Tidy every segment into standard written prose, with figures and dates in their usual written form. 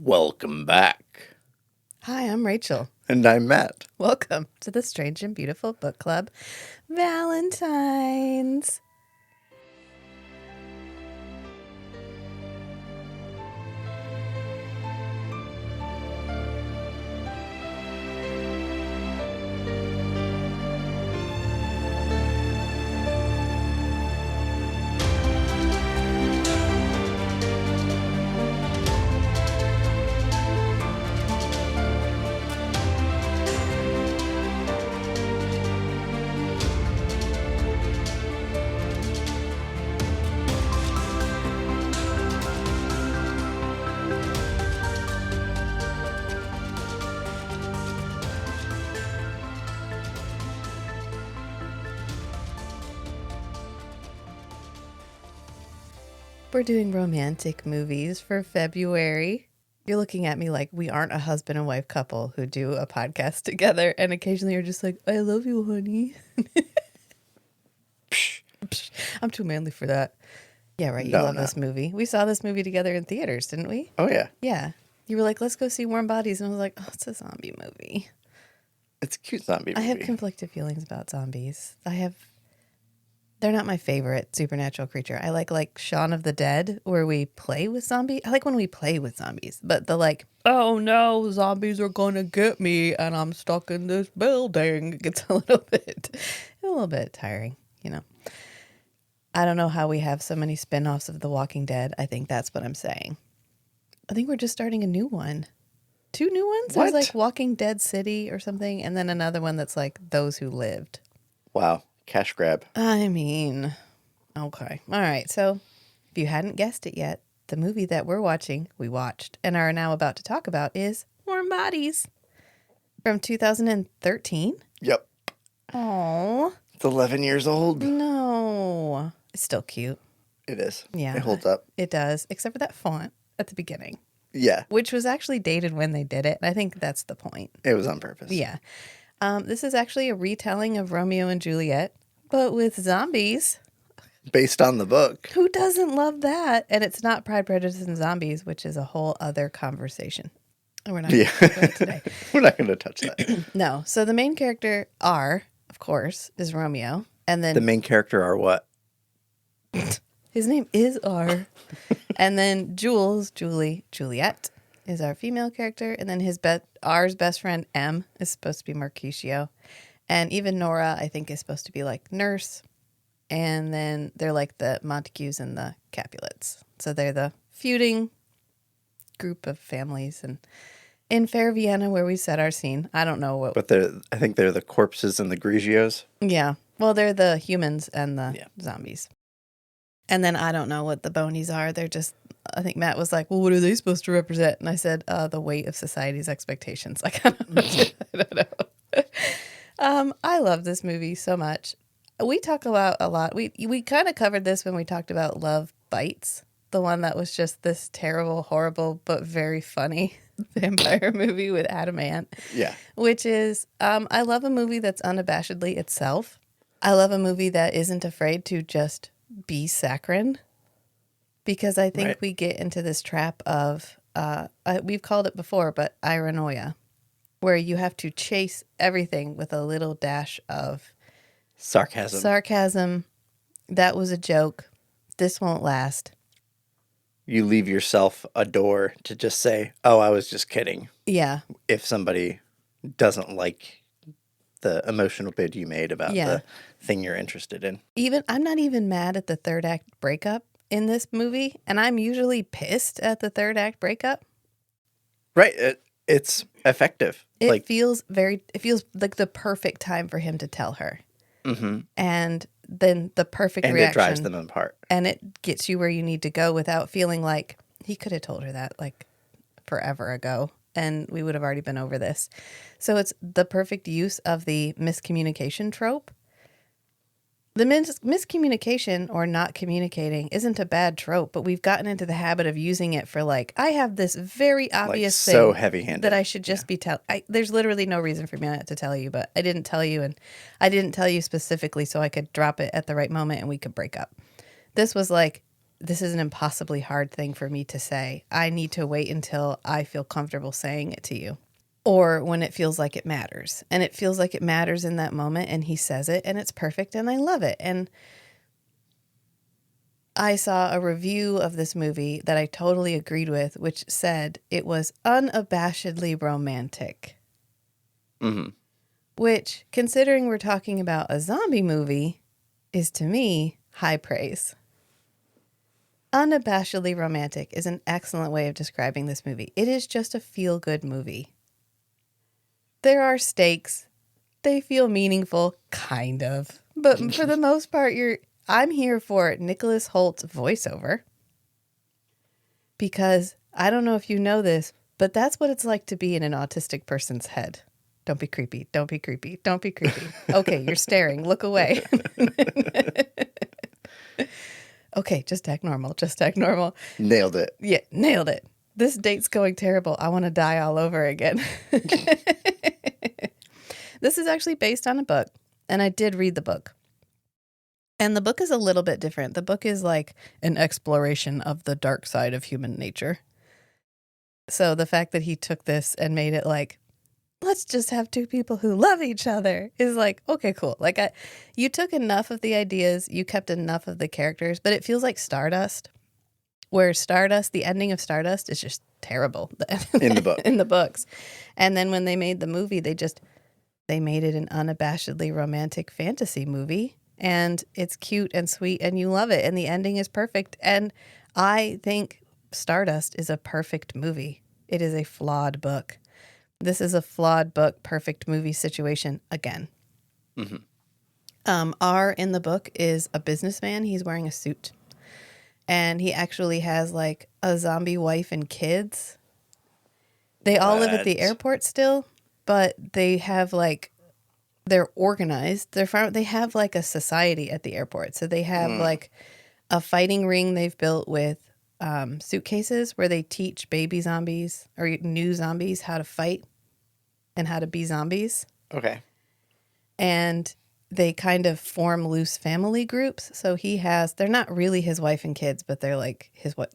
Welcome back. Hi, I'm Rachel. And I'm Matt. Welcome to the Strange and Beautiful Book Club Valentine's. We're doing romantic movies for February. You're looking at me like we aren't a husband and wife couple who do a podcast together, and occasionally you're just like, I love you, honey. Psh, I'm too manly for that. Yeah, right. You love this movie. We saw this movie together in theaters, didn't we? Oh, yeah. Yeah. You were like, let's go see Warm Bodies. And I was like, oh, it's a zombie movie. It's a cute zombie movie. I have conflicted feelings about zombies. They're not my favorite supernatural creature. I like Shaun of the Dead, where we play with zombies. I like when we play with zombies, but the oh no, zombies are gonna get me, and I'm stuck in this building. It gets a little bit tiring, you know. I don't know how we have so many spin-offs of The Walking Dead. I think that's what I'm saying. I think we're just starting a new one. 2 new ones? What? There's like Walking Dead City or something, and then another one that's like Those Who Lived. Wow. Cash grab. I mean, okay. All right. So if you hadn't guessed it yet, the movie that we watched, and are now about to talk about is Warm Bodies from 2013. Yep. Oh. It's 11 years old. No. It's still cute. It is. Yeah. It holds up. It does, except for that font at the beginning. Yeah. Which was actually dated when they did it. And I think that's the point. It was on purpose. Yeah. This is actually a retelling of Romeo and Juliet, but with zombies. Based on the book. Who doesn't love that? And it's not Pride, Prejudice, and Zombies, which is a whole other conversation. And we're not going to talk about it today. We're not going to touch that. No. So the main character, R, of course, is Romeo. And then The main character are what? his name is R. And then Juliet is our female character. And then R's best friend, M, is supposed to be Mercutio. And even Nora, I think, is supposed to be like nurse. And then they're like the Montagues and the Capulets. So they're the feuding group of families. And in Fair Vienna, where we set our scene, I don't know what. But I think they're the corpses and the Grigios. Yeah. Well, they're the humans and the zombies. And then I don't know what the bonies are. They're just, I think Matt was like, well, what are they supposed to represent? And I said, the weight of society's expectations. Like, I don't know. I love this movie so much. We talk about a lot. We kind of covered this when we talked about Love Bites, the one that was just this terrible, horrible, but very funny vampire movie with Adam Ant. Yeah. Which is, I love a movie that's unabashedly itself. I love a movie that isn't afraid to just be saccharine, because I think we get into this trap of, we've called it before, but iranoia, where you have to chase everything with a little dash of sarcasm. That was a joke. This won't last. You leave yourself a door to just say, oh, I was just kidding. Yeah. If somebody doesn't like the emotional bid you made about the thing you're interested in. I'm not even mad at the third act breakup in this movie, and I'm usually pissed at the third act breakup. Right. It's effective. It feels like the perfect time for him to tell her. Mm-hmm. And then the perfect reaction. And it drives them apart. And it gets you where you need to go without feeling like he could have told her that like forever ago, and we would have already been over this. So it's the perfect use of the miscommunication trope. The miscommunication or not communicating isn't a bad trope, but we've gotten into the habit of using it for like, I have this very obvious thing so heavy-handed that I should just be there's literally no reason for me not to tell you, but I didn't tell you, and I didn't tell you specifically so I could drop it at the right moment and we could break up. This was like, this is an impossibly hard thing for me to say. I need to wait until I feel comfortable saying it to you. Or when it feels like it matters. And it feels like it matters in that moment, and he says it, and it's perfect, and I love it. And I saw a review of this movie that I totally agreed with, which said it was unabashedly romantic. Mm-hmm. Which, considering we're talking about a zombie movie, is to me high praise. Unabashedly romantic is an excellent way of describing this movie. It is just a feel-good movie. There are stakes. They feel meaningful, kind of. But for the most part, I'm here for Nicholas Hoult's voiceover. Because I don't know if you know this, but that's what it's like to be in an autistic person's head. Don't be creepy. Don't be creepy. Don't be creepy. Okay, you're staring. Look away. Okay, just act normal. Just act normal. Nailed it. Yeah, nailed it. This date's going terrible. I want to die all over again. This is actually based on a book, and I did read the book. And the book is a little bit different. The book is like an exploration of the dark side of human nature. So the fact that he took this and made it like, let's just have two people who love each other is like, okay, cool. Like you took enough of the ideas, you kept enough of the characters, but it feels like Stardust, where Stardust, the ending of Stardust is just terrible. In the book. In the books. And then when they made the movie, they made it an unabashedly romantic fantasy movie. And it's cute and sweet and you love it. And the ending is perfect. And I think Stardust is a perfect movie. It is a flawed book. This is a flawed book, perfect movie situation again. Mm-hmm. R in the book is a businessman. He's wearing a suit. And he actually has like a zombie wife and kids. They all live at the airport still, but they have like, they're organized. They have like a society at the airport. So they have like a fighting ring they've built with suitcases where they teach baby zombies or new zombies how to fight and how to be zombies. Okay. And they kind of form loose family groups. So they're not really his wife and kids, but they're like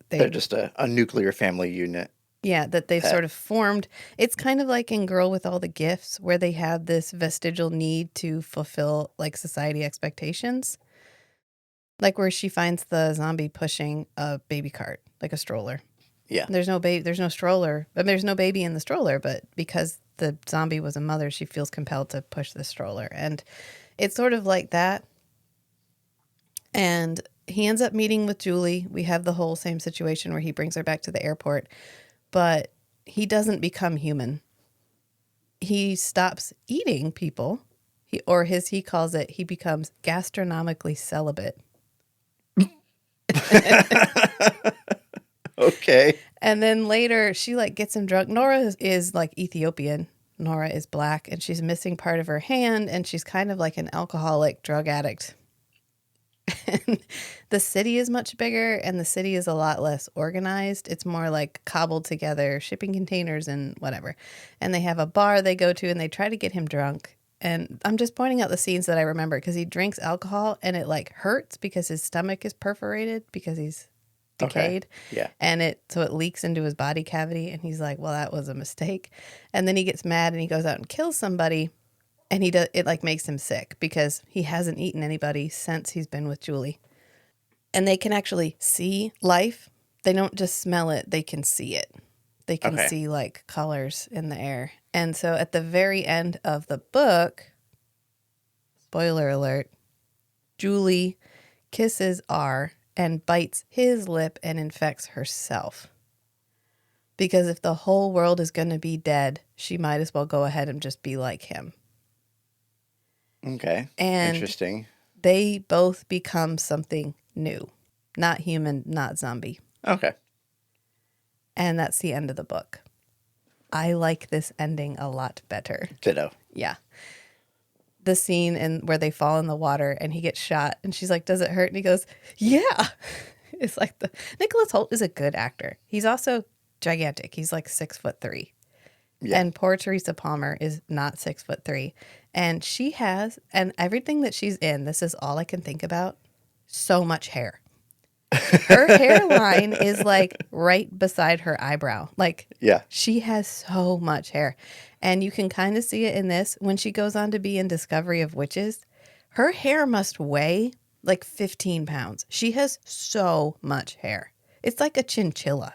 they're just a nuclear family unit. Yeah, that they've sort of formed. It's kind of like in Girl with All the Gifts, where they have this vestigial need to fulfill like society expectations. Like where she finds the zombie pushing a baby cart, like a stroller. Yeah. There's no stroller. I mean, there's no baby in the stroller, but because the zombie was a mother, she feels compelled to push the stroller. And it's sort of like that. And he ends up meeting with Julie. We have the whole same situation where he brings her back to the airport. But he doesn't become human. He stops eating people. He calls it, he becomes gastronomically celibate. Okay. And then later she like gets him drunk. Nora is like Ethiopian. Nora is black and she's missing part of her hand and she's kind of like an alcoholic drug addict. And the city is much bigger and the city is a lot less organized. It's more like cobbled together shipping containers and whatever. And they have a bar they go to and they try to get him drunk. And I'm just pointing out the scenes that I remember because he drinks alcohol and it like hurts because his stomach is perforated because he's decayed. Okay. Yeah. And it leaks into his body cavity and he's like, well, that was a mistake. And then he gets mad and he goes out and kills somebody. And it like makes him sick because he hasn't eaten anybody since he's been with Julie. And they can actually see life. They don't just smell it, they can see it. They can see like colors in the air. And so at the very end of the book, spoiler alert, Julie kisses R and bites his lip and infects herself. Because if the whole world is going to be dead, she might as well go ahead and just be like him. Okay. And interesting. They both become something new. Not human, not zombie. Okay. And that's the end of the book. I like this ending a lot better. Ditto. Yeah. The scene where they fall in the water and he gets shot and she's like, does it hurt? And he goes, yeah. It's like Nicholas Hoult is a good actor. He's also gigantic. He's like 6'3". Yeah. And poor Teresa Palmer is not 6'3". And she has, and everything that she's in, this is all I can think about, so much hair. Her hairline is like right beside her eyebrow. Like, Yeah. she has so much hair. And you can kind of see it in this when she goes on to be in Discovery of Witches. Her hair must weigh like 15 pounds. She has so much hair. It's like a chinchilla.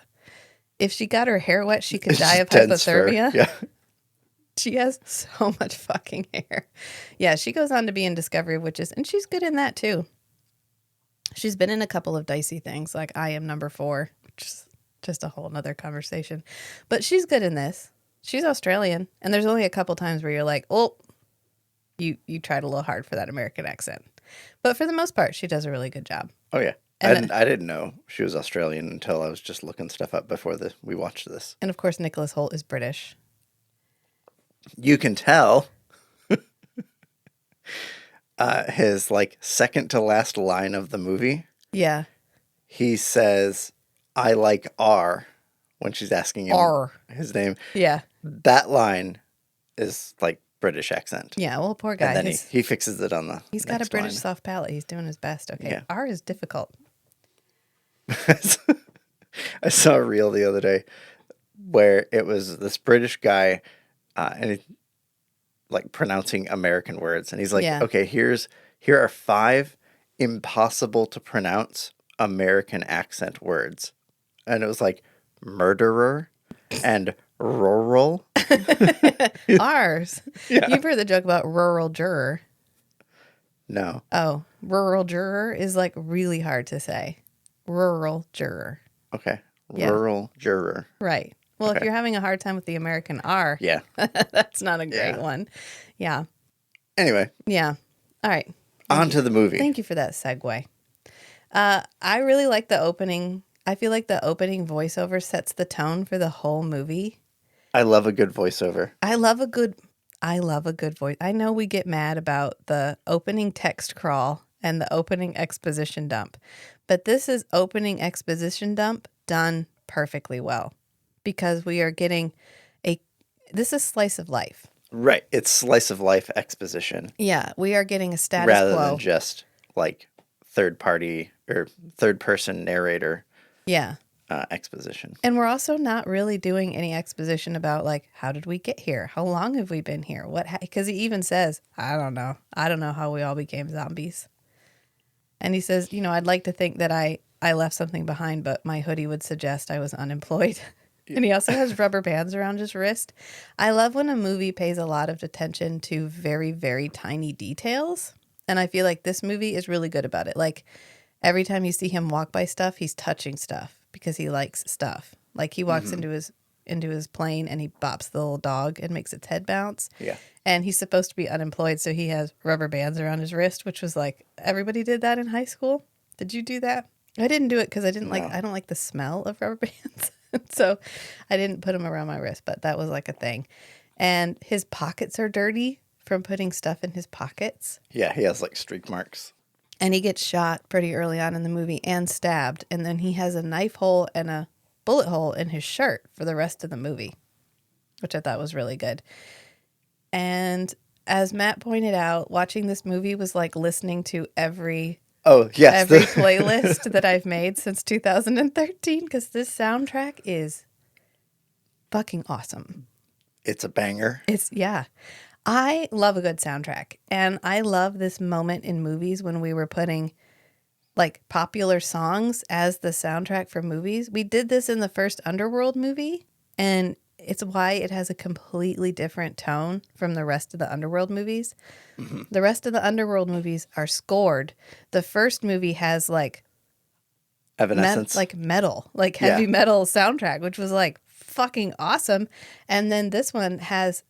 If she got her hair wet, she could It's die just of dense fur. hypothermia. Yeah. She has so much fucking hair. Yeah, she goes on to be in Discovery of Witches, and she's good in that too. She's been in a couple of dicey things, like I Am Number 4, which is just a whole nother conversation. But she's good in this. She's Australian, and there's only a couple times where you're like, oh, you tried a little hard for that American accent. But for the most part, she does a really good job. Oh, yeah. And I didn't know she was Australian until I was just looking stuff up before we watched this. And of course, Nicholas Hoult is British. You can tell his like second to last line of the movie. Yeah. He says, "I like R," when she's asking him R. his name. Yeah. That line is like British accent. Yeah, well, poor guy. And then he fixes it on the He's got a next British line. soft palate. He's doing his best. Okay. Yeah. R is difficult. I saw a reel the other day where it was this British guy and he, like pronouncing American words. And he's like, Yeah. okay, here are 5 impossible to pronounce American accent words. And it was like murderer and rural. R's. Yeah. You've heard the joke about rural juror. No. Oh, rural juror is like really hard to say. Rural juror. Okay. Yeah. Rural juror. Right. Well, if Okay. you're having a hard time with the American R, Yeah. that's not a great Yeah. one. Yeah. Anyway, Yeah. All right. on to the movie. Thank you for that segue. I really like the opening. I feel like the opening voiceover sets the tone for the whole movie. I love a good voiceover. I love a good voice. I know we get mad about the opening text crawl and the opening exposition dump, but this is opening exposition dump done perfectly well because we are getting this is slice of life. Right. It's slice of life exposition Yeah, we are getting a status rather quo. than just like third party or third person narrator Yeah. exposition. And we're also not really doing any exposition about like, how did we get here? How long have we been here? Because he even says, I don't know. I don't know how we all became zombies. And he says, I'd like to think that I left something behind, but my hoodie would suggest I was unemployed. And he also has rubber bands around his wrist. I love when a movie pays a lot of attention to very, very tiny details. And I feel like this movie is really good about it. Like every time you see him walk by stuff, he's touching stuff because he likes stuff. Like he walks into his plane and he bops the little dog and makes its head bounce. Yeah. And he's supposed to be unemployed, so he has rubber bands around his wrist, which was like, everybody did that in high school. Did you do that? I didn't do it because I don't like the smell of rubber bands. So I didn't put them around my wrist, but that was like a thing. And his pockets are dirty from putting stuff in his pockets. Yeah, he has like streak marks. And he gets shot pretty early on in the movie and stabbed. And then he has a knife hole and a bullet hole in his shirt for the rest of the movie, which I thought was really good. And as Matt pointed out, watching this movie was like listening to every playlist that I've made since 2013 because this soundtrack is fucking awesome. It's a banger. I love a good soundtrack, and I love this moment in movies when we were putting like popular songs as the soundtrack for movies. We did this in the first Underworld movie, and it's why it has a completely different tone from the rest of the Underworld movies. Mm-hmm. The rest of the Underworld movies are scored. The first movie has like Evanescence. Heavy metal soundtrack, which was like fucking awesome. And then this one has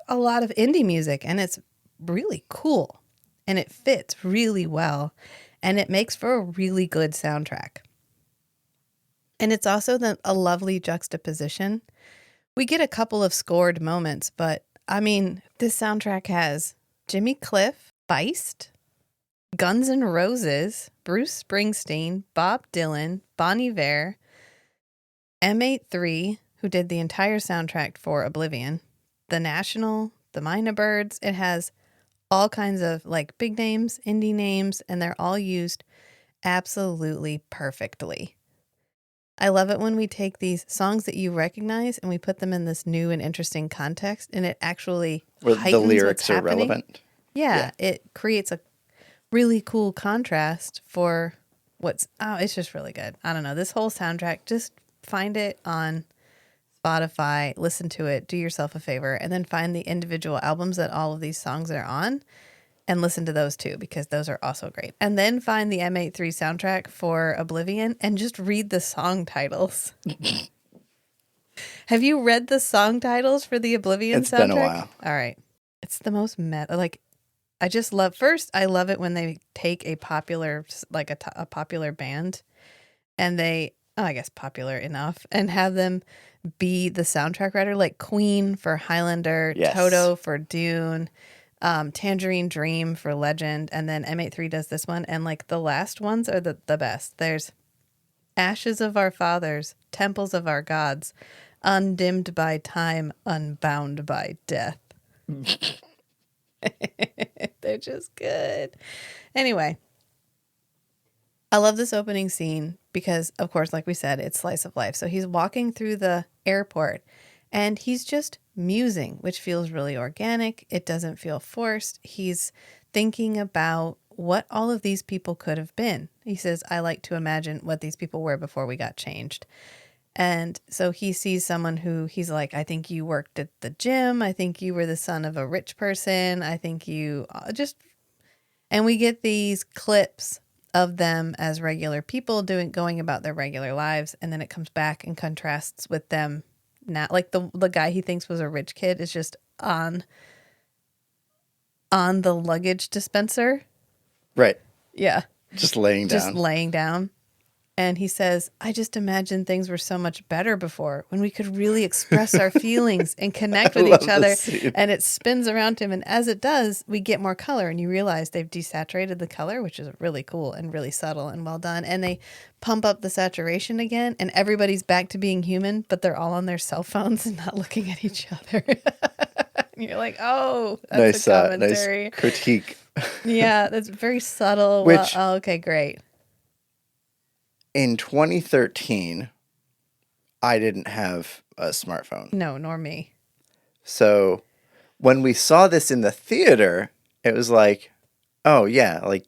a lot of indie music, and it's really cool, and it fits really well, and it makes for a really good soundtrack. And it's also a lovely juxtaposition. We get a couple of scored moments, but I mean, this soundtrack has Jimmy Cliff, Feist, Guns N' Roses, Bruce Springsteen, Bob Dylan, Bon Iver, M83, who did the entire soundtrack for Oblivion, The National, the Minor Birds. It has all kinds of like big names, indie names, and they're all used absolutely perfectly. I love it when we take these songs that you recognize and we put them in this new and interesting context, and it actually Where the heightens what's lyrics are happening. relevant. Yeah, it creates a really cool contrast for it's just really good. I don't know. This whole soundtrack, just find it on Spotify, listen to it, do yourself a favor, and then find the individual albums that all of these songs are on and listen to those too, because those are also great. And then find the M83 soundtrack for Oblivion and just read the song titles. Have you read the song titles for the Oblivion It's soundtrack? been a while. All right. It's the most like, I love it when they take a popular, like a popular band and I guess popular enough, and have them be the soundtrack writer, like Queen for Highlander, Yes. Toto for Dune, Tangerine Dream for Legend, and then M83 does this one, and like the last ones are the best. There's Ashes of Our Fathers, Temples of Our Gods, Undimmed by Time, Unbound by Death. They're just good. Anyway, I love this opening scene because, of course, like we said, it's slice of life. So he's walking through the airport and he's just musing, which feels really organic. It doesn't feel forced. He's thinking about what all of these people could have been. He says, I like to imagine what these people were before we got changed. And so he sees someone who he's like, I think you worked at the gym. I think you were the son of a rich person. I think you just, and we get these clips of them as regular people going about their regular lives. And then it comes back and contrasts with them now. Like the guy he thinks was a rich kid is just on the luggage dispenser. Right. Yeah. Just laying down. Just laying down. And he says, I just imagined things were so much better before when we could really express our feelings and connect with each other. And it spins around him. And as it does, we get more color. And you realize they've desaturated the color, which is really cool and really subtle and well done. And they pump up the saturation again. And everybody's back to being human, but they're all on their cell phones and not looking at each other. And you're like, oh, that's a commentary. Nice critique. Yeah, that's very subtle. Which, okay, great. In 2013, I didn't have a smartphone. No, nor me. So when we saw this in the theater, it was like, oh, yeah, like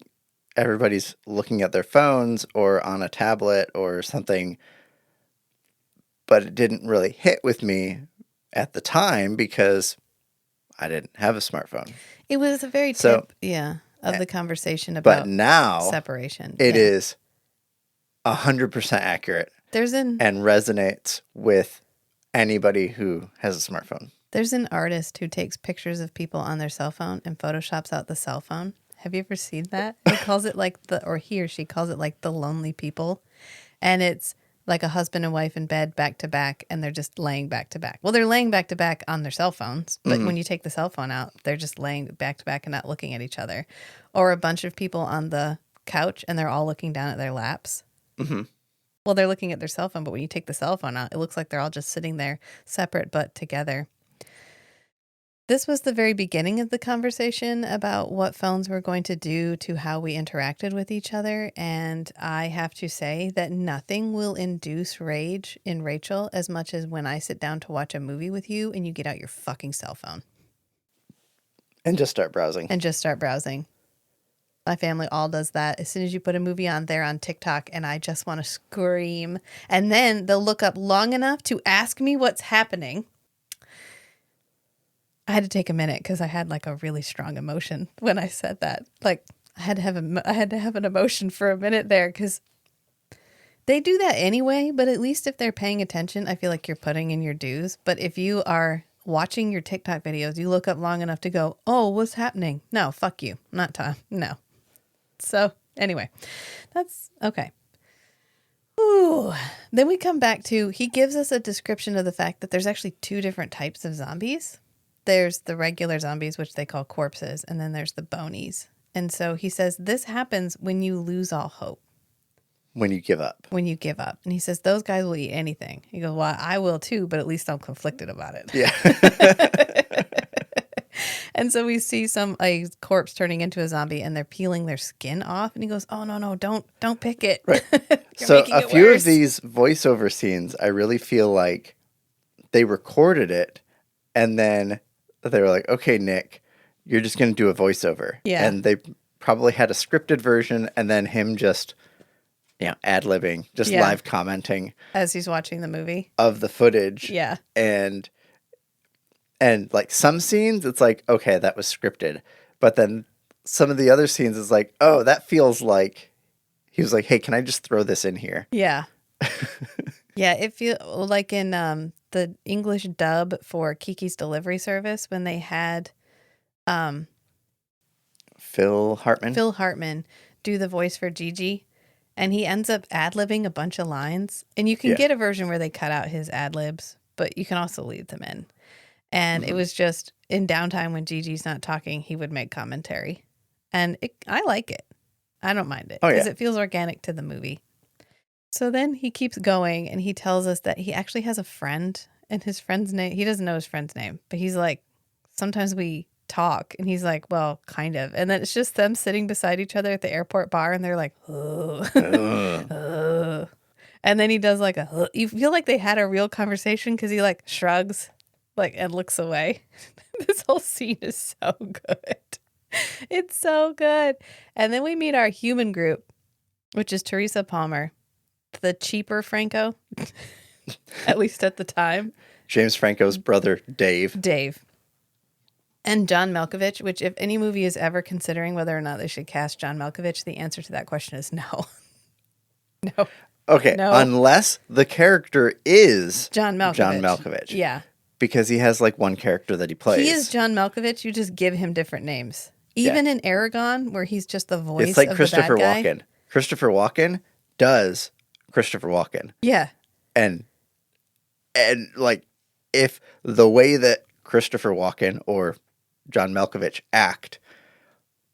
everybody's looking at their phones or on a tablet or something. But it didn't really hit with me at the time because I didn't have a smartphone. It was a very tip, of the conversation about but now separation. It is 100% accurate. And resonates with anybody who has a smartphone. There's an artist who takes pictures of people on their cell phone and photoshops out the cell phone. Have you ever seen that? He calls it he or she calls it like the lonely people. And it's like a husband and wife in bed back to back, and they're just laying back to back. Well, they're laying back to back on their cell phones, but when you take the cell phone out, they're just laying back to back and not looking at each other. Or a bunch of people on the couch and they're all looking down at their laps. Mm-hmm. Well, they're looking at their cell phone, but when you take the cell phone out, it looks like they're all just sitting there separate but together. This was the very beginning of the conversation about what phones were going to do to how we interacted with each other. And I have to say that nothing will induce rage in Rachel as much as when I sit down to watch a movie with you and you get out your fucking cell phone. And just start browsing. My family all does that. As soon as you put a movie on, they're on TikTok, and I just want to scream. And then they'll look up long enough to ask me what's happening. I had to take a minute because I had like a really strong emotion when I said that. Like I had to have an emotion for a minute there because they do that anyway. But at least if they're paying attention, I feel like you're putting in your dues. But if you are watching your TikTok videos, you look up long enough to go, oh, what's happening? No, fuck you. Not time. No. So anyway, that's okay. Ooh. Then we come back to, he gives us a description of the fact that there's actually two different types of zombies. There's the regular zombies, which they call corpses, and then there's the bonies. And so he says, this happens when you lose all hope. When you give up. And he says, those guys will eat anything. He goes, well, I will too, but at least I'm conflicted about it. Yeah. And so we see a corpse turning into a zombie, and they're peeling their skin off. And he goes, "Oh no, don't pick it. Right. You're So making a it few of worse." these voiceover scenes, I really feel like they recorded it and then they were like, okay, Nick, you're just going to do a voiceover. Yeah. And they probably had a scripted version and then him just, ad-libbing, just Yeah. live commenting As he's watching the movie. of the footage. Yeah. And like some scenes, it's like, okay, that was scripted. But then some of the other scenes is like, oh, that feels like he was like, hey, can I just throw this in here? Yeah. Yeah, it feels like in the English dub for Kiki's Delivery Service when they had Phil Hartman do the voice for Gigi, and he ends up ad-libbing a bunch of lines. And you can get a version where they cut out his ad-libs, but you can also leave them in. And it was just in downtime when Gigi's not talking, he would make commentary. And I like it. I don't mind it because it feels organic to the movie. So then he keeps going and he tells us that he actually has a friend, and his friend's name, he doesn't know his friend's name, but he's like, sometimes we talk, and he's like, well, kind of. And then it's just them sitting beside each other at the airport bar, and they're like, oh. And then he does like you feel like they had a real conversation because he like shrugs and looks away. This whole scene is so good. It's so good. And then we meet our human group, which is Teresa Palmer, the cheaper Franco, at least at the time. James Franco's brother, Dave. And John Malkovich, which if any movie is ever considering whether or not they should cast John Malkovich, the answer to that question is no. No. Okay, No. unless the character is John Malkovich. Yeah. Because he has like one character that he plays. He is John Malkovich. You just give him different names. Even in Aragon, where he's just the voice it's like of Christopher the bad guy. Walken. Christopher Walken does Christopher Walken. Yeah. And like if the way that Christopher Walken or John Malkovich act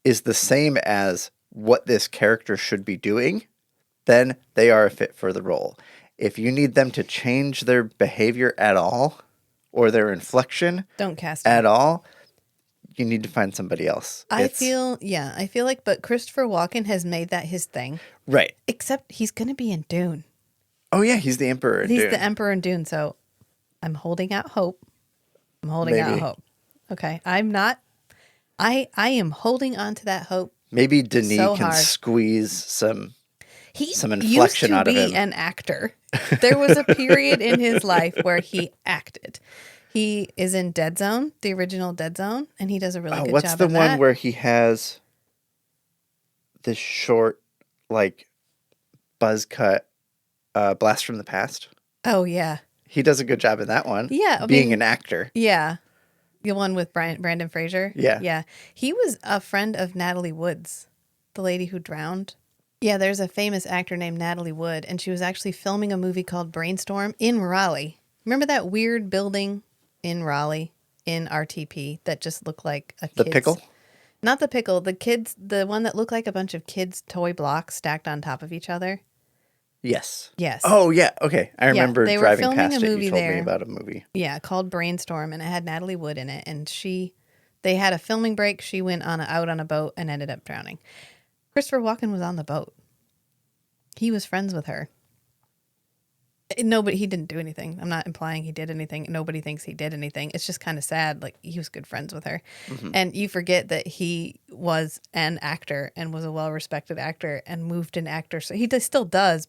is the same as what this character should be doing, then they are a fit for the role. If you need them to change their behavior at all or their inflection don't cast him at all, you need to find somebody else. I feel like, but Christopher Walken has made that his thing. Right. Except he's going to be in Dune. Oh, yeah, he's the Emperor in Dune. He's the Emperor in Dune, so I'm holding out hope. Okay, I'm not. I am holding on to that hope. Maybe Denis so can hard. squeeze some inflection used to out of him. be an actor. There was a period in his life where he acted. He is in Dead Zone, the original Dead Zone, and he does a really good job. What's the in one that. where he has this short, like, buzz cut blast from the past? Oh yeah, he does a good job in that one. Yeah, being an actor. Yeah, the one with Brandon Fraser. Yeah. He was a friend of Natalie Wood's, the lady who drowned. Yeah, there's a famous actor named Natalie Wood, and she was actually filming a movie called Brainstorm in Raleigh. Remember that weird building in Raleigh in RTP that just looked like a The Pickle? Not the Pickle, the one that looked like a bunch of kids' toy blocks stacked on top of each other. Yes. Yes. Oh, yeah. Okay. I remember they were driving filming past a it. movie You told there. me about a movie. Yeah, called Brainstorm, and it had Natalie Wood in it. And they had a filming break. She went out on a boat and ended up drowning. Christopher Walken was on the boat. He was friends with her. No, but he didn't do anything. I'm not implying he did anything. Nobody thinks he did anything. It's just kind of sad. Like, he was good friends with her. Mm-hmm. And you forget that he was an actor and was a well-respected actor and moved an actor. So he still does,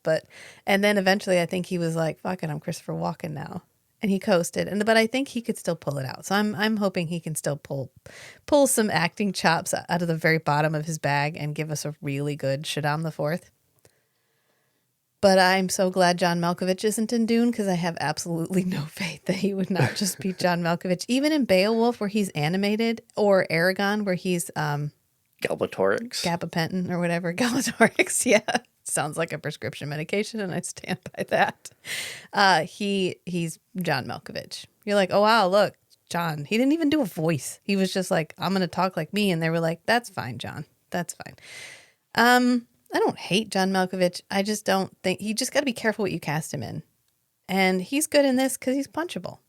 and then eventually I think he was like, fuck it, I'm Christopher Walken now. And he coasted. But I think he could still pull it out. So I'm hoping he can still pull some acting chops out of the very bottom of his bag and give us a really good Shaddam the Fourth. But I'm so glad John Malkovich isn't in Dune, because I have absolutely no faith that he would not just be John Malkovich. Even in Beowulf, where he's animated, or Aragon, where he's Galbatorix. Gabapentin or whatever. Galbatorix, yeah. Sounds like a prescription medication, and I stand by that. He's John Malkovich. You're like, oh, wow, look, John. He didn't even do a voice. He was just like, I'm going to talk like me. And they were like, that's fine, John. That's fine. I don't hate John Malkovich. I just don't think, you just got to be careful what you cast him in. And he's good in this because he's punchable.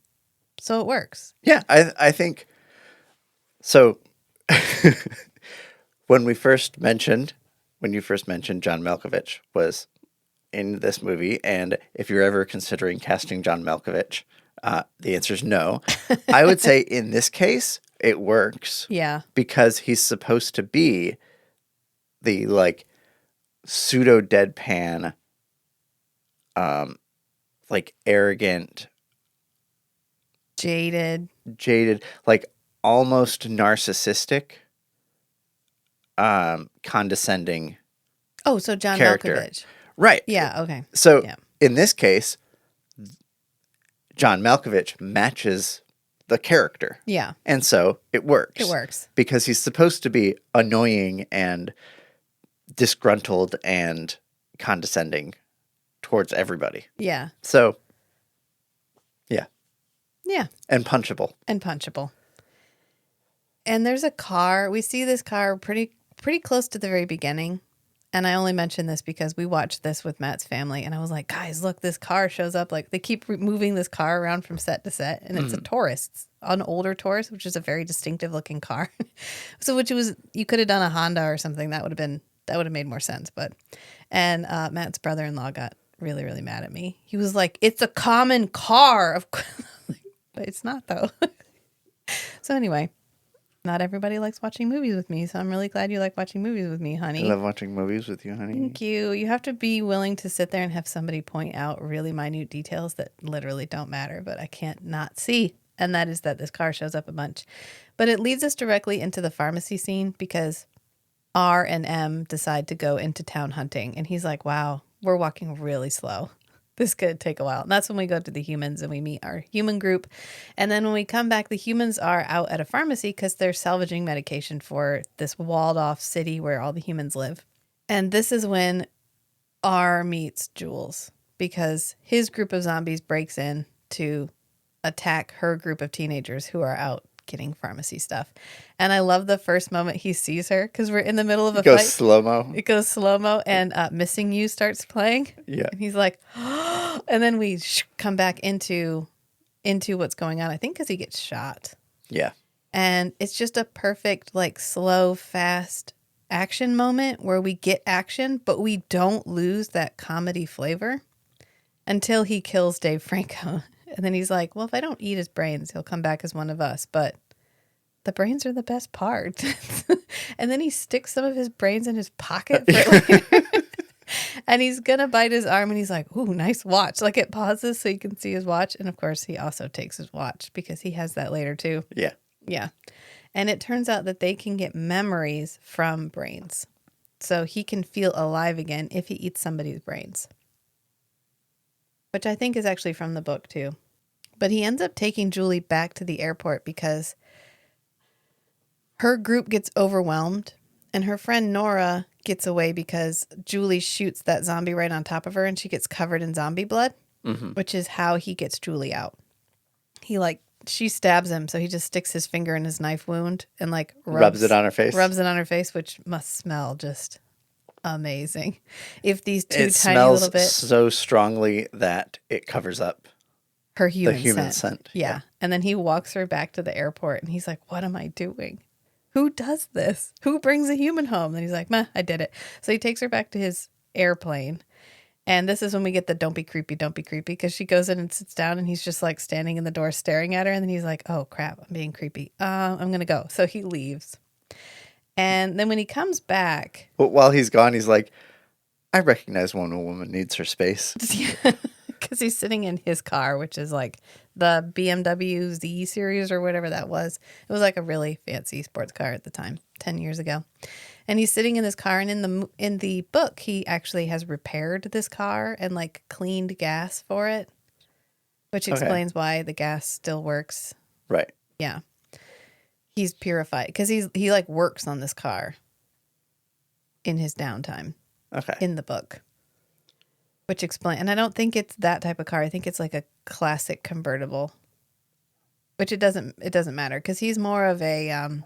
So it works. Yeah, I think So when you first mentioned John Malkovich was in this movie, and if you're ever considering casting John Malkovich, the answer is no. I would say in this case, it works Yeah. because he's supposed to be the like pseudo deadpan, like arrogant, Jaded. like almost narcissistic, condescending Oh, so John character. Malkovich. Right. Yeah, okay. So Yeah. in this case, John Malkovich matches the character. Yeah. And so it works. It works. Because he's supposed to be annoying and disgruntled and condescending towards everybody. Yeah. So, yeah. Yeah. And punchable. And punchable. And there's a car. We see this car pretty close to the very beginning. And I only mention this because we watched this with Matt's family. And I was like, guys, look, this car shows up. Like, they keep moving this car around from set to set. And it's a Taurus. It's an older Taurus, which is a very distinctive looking car. So, you could have done a Honda or something. That would have made more sense. And Matt's brother-in-law got really, really mad at me. He was like, it's a common car. But it's not, though. So anyway, not everybody likes watching movies with me. So I'm really glad you like watching movies with me, honey. I love watching movies with you, honey. Thank you. You have to be willing to sit there and have somebody point out really minute details that literally don't matter, but I can't not see. And that is that this car shows up a bunch. But it leads us directly into the pharmacy scene because R and M decide to go into town hunting. And he's like, wow, we're walking really slow. This could take a while. And that's when we go to the humans and we meet our human group. And then when we come back, the humans are out at a pharmacy because they're salvaging medication for this walled off city where all the humans live. And this is when R meets Jules because his group of zombies breaks in to attack her group of teenagers who are out getting pharmacy stuff. And I love the first moment he sees her because we're in the middle of a fight. Slow-mo. It goes slow-mo and Missing You starts playing. Yeah. And he's like, and then we come back into what's going on. I think because he gets shot. Yeah. And it's just a perfect, like, slow, fast action moment where we get action, but we don't lose that comedy flavor until he kills Dave Franco. And then he's like, well, if I don't eat his brains, he'll come back as one of us. But the brains are the best part. And then he sticks some of his brains in his pocket for later. And he's going to bite his arm and he's like, ooh, nice watch. Like it pauses so you can see his watch. And of course, he also takes his watch because he has that later too. Yeah. Yeah. And it turns out that they can get memories from brains. So he can feel alive again if he eats somebody's brains. Which I think is actually from the book too. But he ends up taking Julie back to the airport because her group gets overwhelmed and her friend Nora gets away because Julie shoots that zombie right on top of her and she gets covered in zombie blood, which is how he gets Julie out. She stabs him, so he just sticks his finger in his knife wound and like Rubs it on her face. Rubs it on her face, which must smell just amazing. If these two it tiny smells little bit so strongly that it covers up her human, the human scent. scent. Yeah. And then he walks her back to the airport and he's like, what am I doing? Who does this? Who brings a human home? And he's like, meh, I did it. So he takes her back to his airplane. And this is when we get the don't be creepy, because she goes in and sits down and he's just like standing in the door staring at her. And then he's like, oh crap, I'm being creepy. I'm going to go. So he leaves. And then when he comes back. But while he's gone, he's like, I recognize when a woman needs her space. Because he's sitting in his car, which is like the BMW Z series or whatever that was. It was like a really fancy sports car at the time, 10 years ago. And he's sitting in this car, and in the book, he actually has repaired this car and like cleaned gas for it, which explains why the gas still works. Right. Yeah. He's purified because he like works on this car in his downtime. Okay. In the book. Which explain, and I don't think it's that type of car. I think it's like a classic convertible. Which it doesn't matter because he's more of a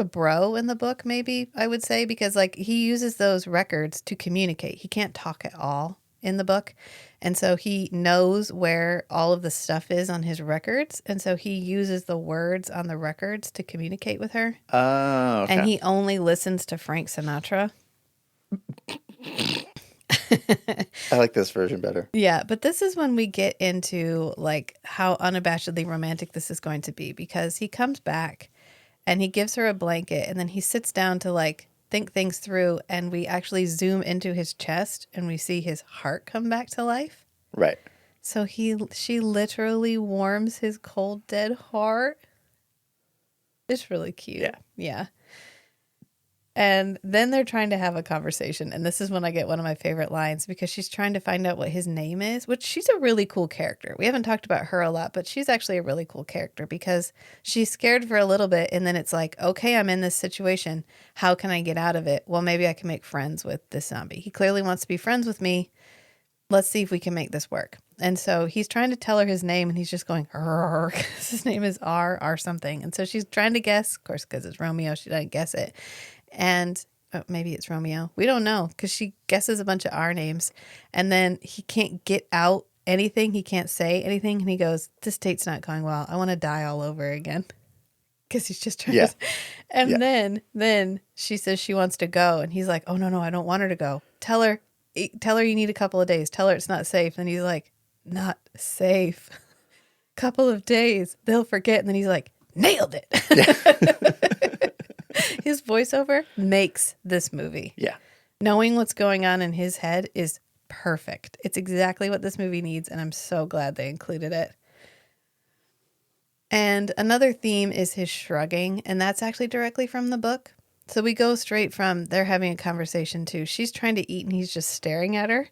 bro in the book, maybe I would say, because like he uses those records to communicate. He can't talk at all. in the book. And so he knows where all of the stuff is on his records. And so he uses the words on the records to communicate with her. Oh, And okay. he only listens to Frank Sinatra. I like this version better. Yeah, but this is when we get into like how unabashedly romantic this is going to be, because he comes back and he gives her a blanket and then he sits down to like think things through, and we actually zoom into his chest and we see his heart come back to life. Right. So she literally warms his cold dead heart. It's really cute. Yeah. Yeah. And then they're trying to have a conversation. And this is when I get one of my favorite lines, because she's trying to find out what his name is, which she's a really cool character. We haven't talked about her a lot, but she's actually a really cool character because she's scared for a little bit. And then it's like, okay, I'm in this situation. How can I get out of it? Well, maybe I can make friends with this zombie. He clearly wants to be friends with me. Let's see if we can make this work. And so he's trying to tell her his name, and he's just going, his name is R something. And so she's trying to guess, of course, because it's Romeo. She doesn't guess it. And maybe it's Romeo. We don't know, because she guesses a bunch of R names. And then he can't get out anything. He can't say anything. And he goes, this date's not going well. I want to die all over again. Because he's just trying to. And then she says she wants to go. And he's like, oh, no, I don't want her to go. Tell her you need a couple of days. Tell her it's not safe. And he's like, not safe. Couple of days. They'll forget. And then he's like, nailed it. Yeah. His voiceover makes this movie. Yeah. Knowing what's going on in his head is perfect. It's exactly what this movie needs, and I'm so glad they included it. And another theme is his shrugging, and that's actually directly from the book. So we go straight from they're having a conversation to she's trying to eat and he's just staring at her.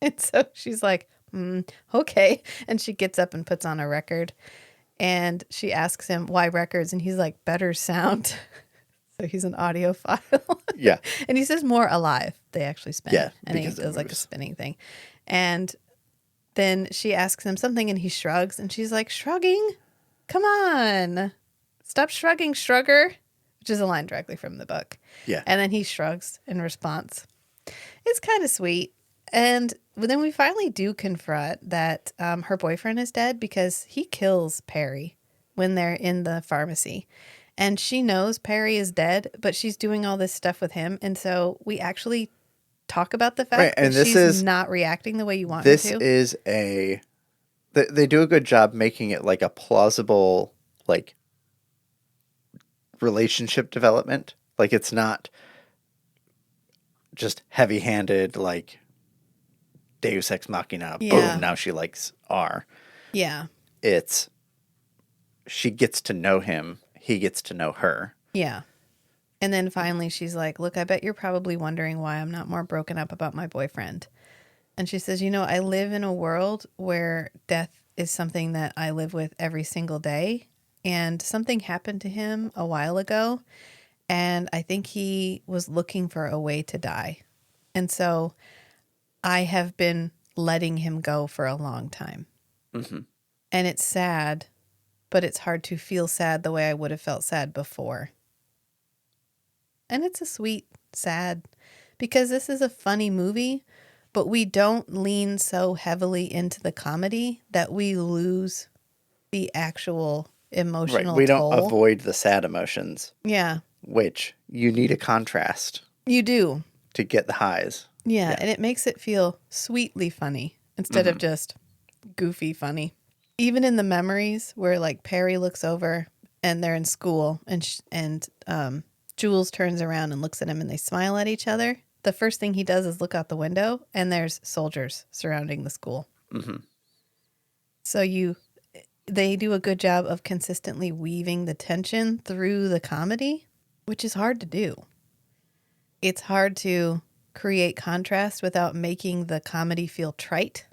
And so she's like, okay. And she gets up and puts on a record. And she asks him, why records? And he's like, better sound. So he's an audiophile. Yeah. And he says more alive. They actually spin. Yeah, And he because it does like a moves. spinning thing. And then she asks him something and he shrugs. And she's like, shrugging? Come on. Stop shrugging, shrugger. Which is a line directly from the book. Yeah. And then he shrugs in response. It's kind of sweet. And then we finally do confront that her boyfriend is dead, because he kills Perry when they're in the pharmacy. And she knows Perry is dead, but she's doing all this stuff with him. And so we actually talk about the fact Right, and that this she's is- not reacting the way you want her This to. is they do a good job making it like a plausible, like, relationship development. Like, it's not just heavy-handed, like, Deus Ex Machina, Yeah. boom, now she likes R. Yeah. It's she gets to know him, he gets to know her. Yeah. And then finally she's like, look, I bet you're probably wondering why I'm not more broken up about my boyfriend. And she says, I live in a world where death is something that I live with every single day. And something happened to him a while ago. And I think he was looking for a way to die. And so I have been letting him go for a long time. Mm-hmm. And it's sad, but it's hard to feel sad the way I would have felt sad before. And it's a sweet, sad, because this is a funny movie, but we don't lean so heavily into the comedy that we lose the actual emotional Right. We don't toll. avoid the sad emotions, Yeah, which you need a contrast you do. to get the highs. Yeah, Yeah. and it makes it feel sweetly funny instead of just goofy funny. Even in the memories where like Perry looks over and they're in school and Jules turns around and looks at him and they smile at each other. The first thing he does is look out the window and there's soldiers surrounding the school. Mm-hmm. So they do a good job of consistently weaving the tension through the comedy, which is hard to do. It's hard to create contrast without making the comedy feel trite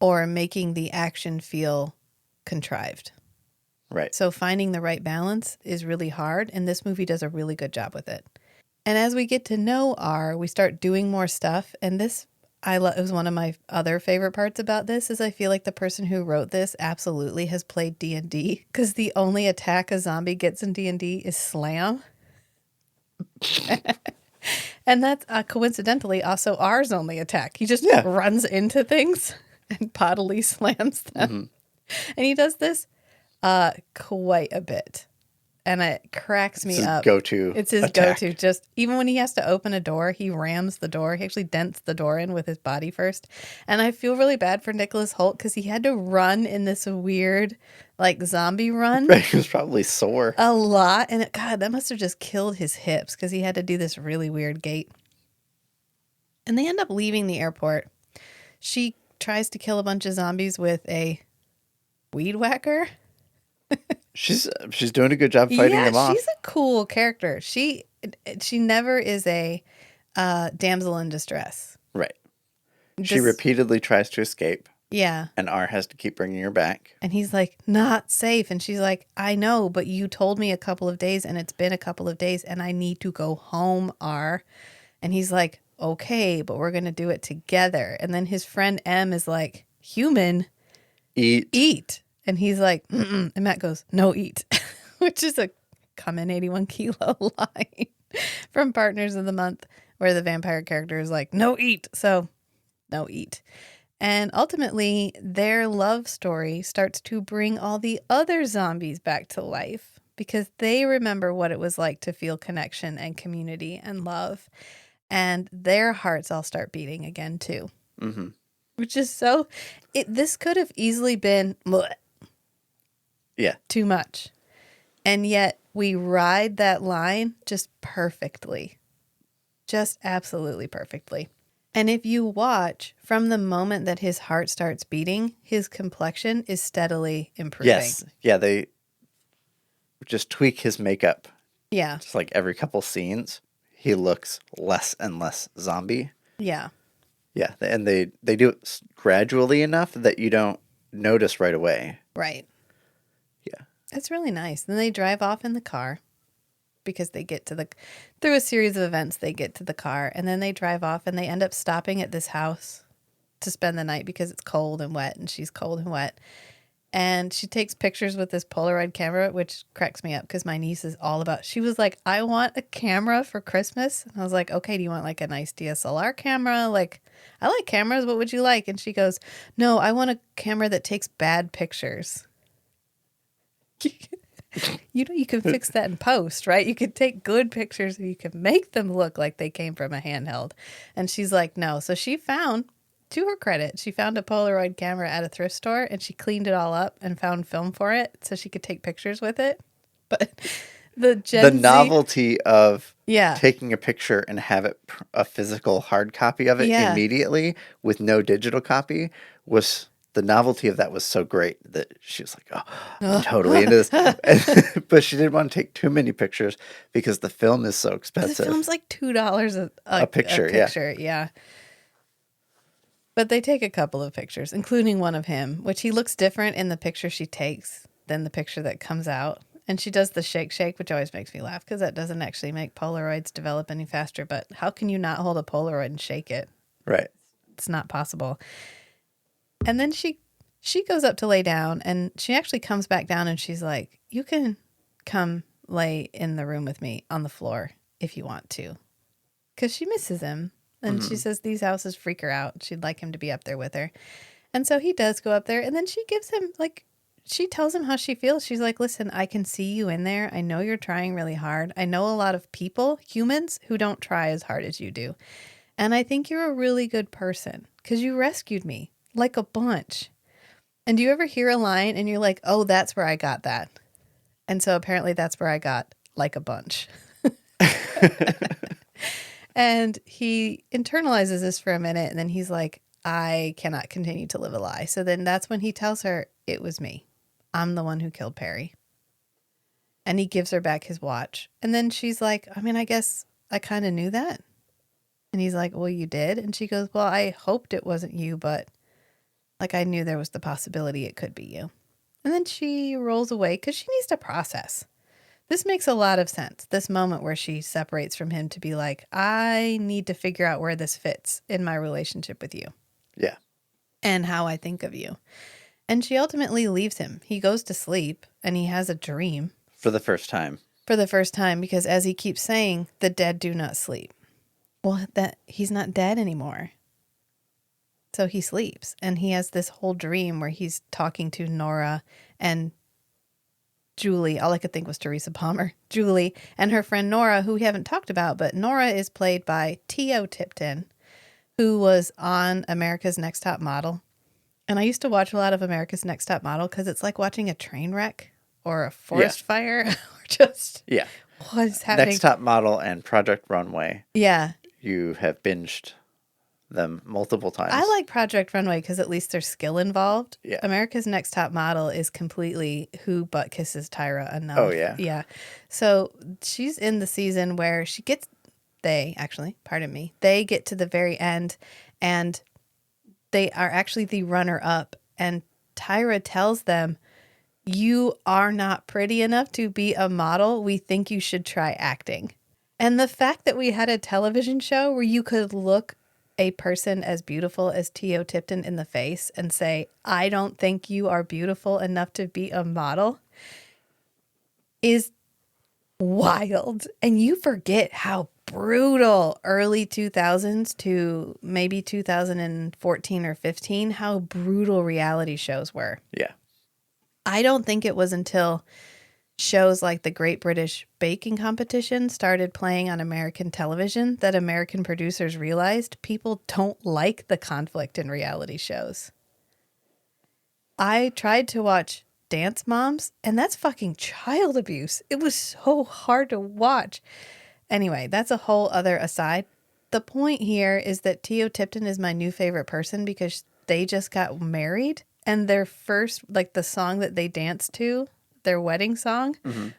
or making the action feel contrived. Right. So finding the right balance is really hard, and this movie does a really good job with it. And as we get to know R, we start doing more stuff, and this it was one of my other favorite parts about this is I feel like the person who wrote this absolutely has played D&D, because the only attack a zombie gets in D&D is slam. And that's coincidentally also R's only attack. He just Yeah. runs into things and bodily slams them. Hmm. And he does this quite a bit. And it cracks It's me his up. go-to It's his attack. go-to. Just even when he has to open a door, he rams the door. He actually dents the door in with his body first. And I feel really bad for Nicholas Hoult because he had to run in this weird, like, zombie run He was probably sore. a lot. And God, that must have just killed his hips because he had to do this really weird gait. And they end up leaving the airport. She tries to kill a bunch of zombies with a weed whacker. She's doing a good job fighting Yeah, them off. she's a cool character. She never is a damsel in distress. Right. She This- repeatedly tries to escape, Yeah. and R has to keep bringing her back. And he's like, not safe. And she's like, I know, but you told me a couple of days and it's been a couple of days and I need to go home, R. And he's like, okay, but we're going to do it together. And then his friend M is like, human, Eat. And he's like, mm-mm. And Matt goes, no, eat, which is a common 81 kilo line from Partners of the Month, where the vampire character is like, no, eat. So, no, eat. And ultimately, their love story starts to bring all the other zombies back to life because they remember what it was like to feel connection and community and love. And their hearts all start beating again, too. Mm-hmm. Which is so... This could have easily been... bleh, Yeah. too much. And yet we ride that line just perfectly. Just absolutely perfectly. And if you watch from the moment that his heart starts beating, his complexion is steadily improving. Yes. Yeah, they just tweak his makeup. Yeah. Just like every couple scenes, he looks less and less zombie. Yeah. Yeah, and they do it gradually enough that you don't notice right away. Right. Yeah. It's really nice. Then they drive off in the car because they get to through a series of events, they get to the car and then they drive off and they end up stopping at this house to spend the night because it's cold and wet and she's cold and wet. And she takes pictures with this Polaroid camera, which cracks me up because my niece is all about, she was like, I want a camera for Christmas. And I was like, okay, do you want like a nice DSLR camera? Like, I like cameras. What would you like? And she goes, no, I want a camera that takes bad pictures. You know, you can fix that in post, right? You could take good pictures and you can make them look like they came from a handheld. And she's like, no. So she found, to her credit, she found a Polaroid camera at a thrift store and she cleaned it all up and found film for it so she could take pictures with it. But the novelty of yeah, taking a picture and have it a physical hard copy of it Yeah. immediately with no digital copy was the novelty of that was so great that she was like, oh, I'm totally into this. But she didn't want to take too many pictures because the film is so the expensive. film's like $2 a picture, yeah. But they take a couple of pictures, including one of him, which he looks different in the picture she takes than the picture that comes out. And she does the shake, which always makes me laugh because that doesn't actually make Polaroids develop any faster. But how can you not hold a Polaroid and shake it? Right. It's not possible. And then she goes up to lay down and she actually comes back down and she's like, you can come lay in the room with me on the floor if you want to. Because she misses him. And she says these houses freak her out. She'd like him to be up there with her. And so he does go up there. And then she gives him, like, she tells him how she feels. She's like, listen, I can see you in there. I know you're trying really hard. I know a lot of people, humans, who don't try as hard as you do. And I think you're a really good person because you rescued me like a bunch. And do you ever hear a line and you're like, oh, that's where I got that? And so apparently that's where I got like a bunch. And he internalizes this for a minute and then he's like, I cannot continue to live a lie. So then that's when he tells her, it was me. I'm the one who killed Perry. And he gives her back his watch. And then she's like, I mean, I guess I kind of knew that. And he's like, well, you did? And she goes, well, I hoped it wasn't you, but like I knew there was the possibility it could be you. And then she rolls away because she needs to process. This makes a lot of sense. This moment where she separates from him to be like, I need to figure out where this fits in my relationship with you. Yeah. And how I think of you. And she ultimately leaves him. He goes to sleep and he has a dream. For the first time. For the first time, because as he keeps saying, the dead do not sleep. Well, that he's not dead anymore. So he sleeps, and he has this whole dream where he's talking to Nora and Julie. All I could think was Teresa Palmer. Julie and her friend Nora, who we haven't talked about, but Nora is played by T.O. Tipton, who was on America's Next Top Model. And I used to watch a lot of America's Next Top Model because it's like watching a train wreck or a forest fire or just what is happening. Next Top Model and Project Runway. Yeah. You have binged them multiple times. I like Project Runway because at least there's skill involved. Yeah. America's Next Top Model is completely who butt kisses Tyra enough. Oh, yeah. Yeah. So she's in the season where she gets, they get to the very end and they are actually the runner up. And Tyra tells them, you are not pretty enough to be a model. We think you should try acting. And the fact that we had a television show where you could look a person as beautiful as T.O. Tipton in the face and say, I don't think you are beautiful enough to be a model is wild. And you forget how brutal early 2000s to maybe 2014 or 15, how brutal reality shows were. Yeah. I don't think it was until shows like the Great British Baking Competition started playing on American television that American producers realized people don't like the conflict in reality shows. I tried to watch Dance Moms, and that's fucking child abuse. It was so hard to watch. Anyway, that's a whole other aside. The point here is that T.O. Tipton is my new favorite person because they just got married, and their first, like the song that they danced to, their wedding song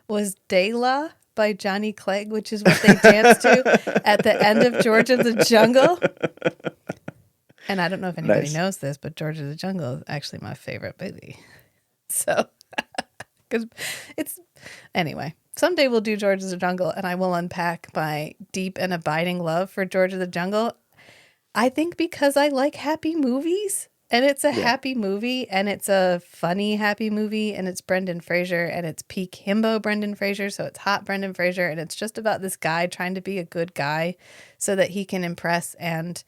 was De La by Johnny Clegg, which is what they danced to at the end of George of the Jungle. And I don't know if anybody knows this, but George of the Jungle is actually my favorite movie. So, because anyway, someday we'll do George of the Jungle and I will unpack my deep and abiding love for George of the Jungle. I think because I like happy movies. And it's a happy movie, and it's a funny happy movie, and it's Brendan Fraser, and it's peak himbo Brendan Fraser, so it's hot Brendan Fraser, and it's just about this guy trying to be a good guy so that he can impress and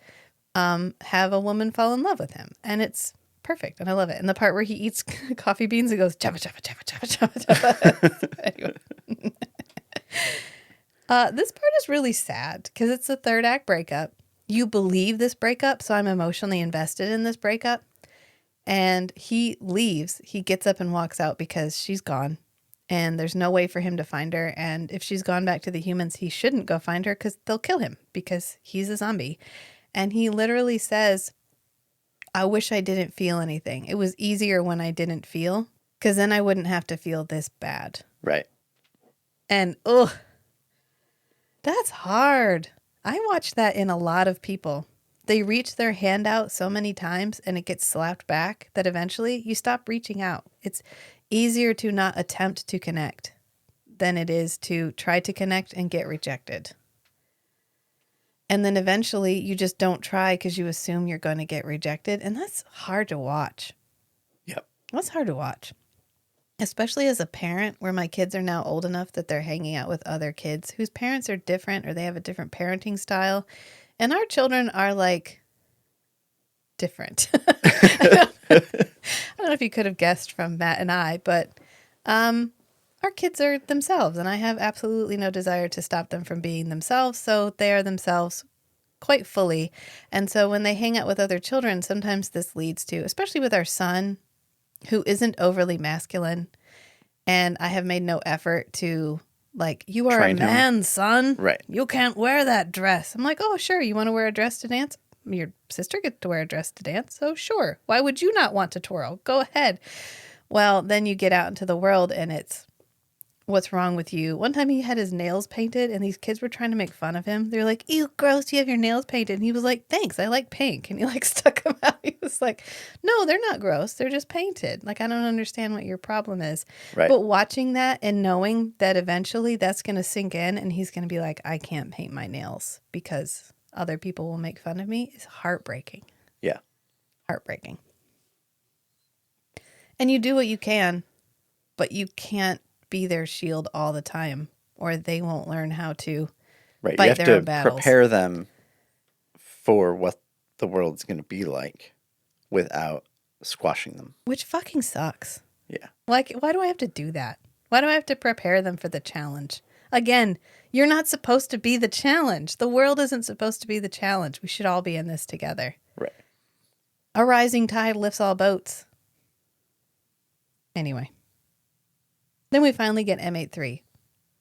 have a woman fall in love with him. And it's perfect, and I love it. And the part where he eats coffee beans and goes, jabba, jabba, jabba, jabba, jabba, jabba. Anyway. This part is really sad, because it's the third act breakup. You believe this breakup, so I'm emotionally invested in this breakup. And he leaves. He gets up and walks out because she's gone. And there's no way for him to find her. And if she's gone back to the humans, he shouldn't go find her because they'll kill him because he's a zombie. And he literally says, I wish I didn't feel anything. It was easier when I didn't feel because then I wouldn't have to feel this bad. Right. And, that's hard. I watched that in a lot of people. They reach their hand out so many times and it gets slapped back that eventually you stop reaching out. It's easier to not attempt to connect than it is to try to connect and get rejected. And then eventually you just don't try because you assume you're going to get rejected. And that's hard to watch. Yep. That's hard to watch. Especially as a parent where my kids are now old enough that they're hanging out with other kids whose parents are different or they have a different parenting style. And our children are like different. I don't know if you could have guessed from Matt and I, but our kids are themselves and I have absolutely no desire to stop them from being themselves. So they are themselves quite fully. And so when they hang out with other children, sometimes this leads to, especially with our son, who isn't overly masculine. And I have made no effort to like, you are a man, son. Right. You can't wear that dress. I'm like, oh, sure. You want to wear a dress to dance? Your sister gets to wear a dress to dance. So sure. Why would you not want to twirl? Go ahead. Well, then you get out into the world and it's, what's wrong with you? One time he had his nails painted and these kids were trying to make fun of him. They're like, ew, gross, you have your nails painted. And he was like, thanks, I like pink. And he like stuck them out. He was like, no, they're not gross. They're just painted. Like, I don't understand what your problem is. Right. But watching that and knowing that eventually that's going to sink in and he's going to be like, I can't paint my nails because other people will make fun of me is heartbreaking. Yeah. Heartbreaking. And you do what you can, but you can't be their shield all the time or they won't learn how to Right. fight You have their to own battles. prepare them for what the world's going to be like without squashing them. Which fucking sucks. Yeah. Like, why do I have to do that? Why do I have to prepare them for the challenge? Again, you're not supposed to be the challenge. The world isn't supposed to be the challenge. We should all be in this together. Right. A rising tide lifts all boats. Anyway. Then we finally get M83